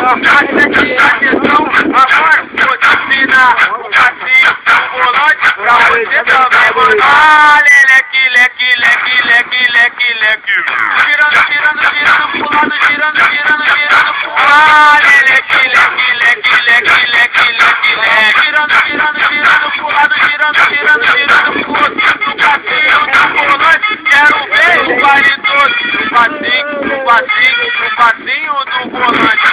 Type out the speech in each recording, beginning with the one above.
atenção, agora vou te ensinar o passinho do volante pra você também mandar. Leque, leque, leque, leque, leque, leque. Girando, girando, girando pro lado, girando, girando, girando pro lado. Leque, leque, leque, leque, leque, leque, leque. Girando, girando, girando pro lado, girando, girando, girando pro outro. No passinho do volante, quero ver o baile todo. No passinho, no passinho, no passinho do volante.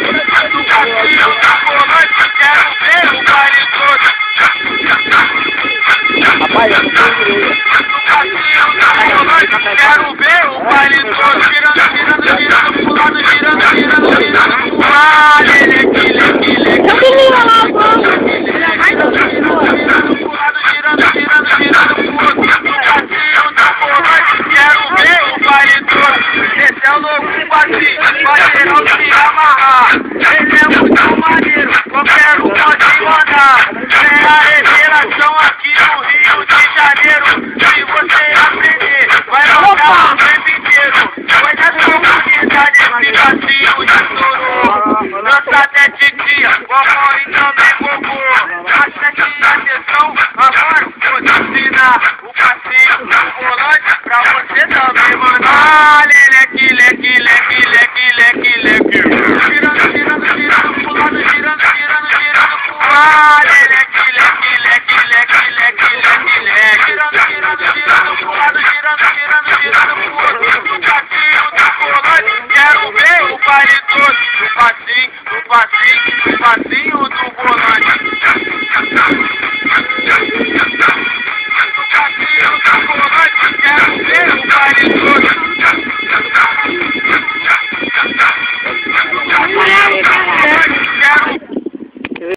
No passinho do volante, quero ver o baile todo. Rapaz, eu não tenho quero ver o baile todo, girando, girando, girando pro lado, girando, girando, girando pro lado. Leque, leque, leque, girando, girando pro lado, girando, girando, girando pro outro. No passinho do volante, quero ver o baile todo. Esse é o novo passinho, pra geral se amarrar. Ele é muito maneiro, qualquer um pode mandar. É a revelação aqui no Rio de Janeiro. Se você aprender, vai mandar.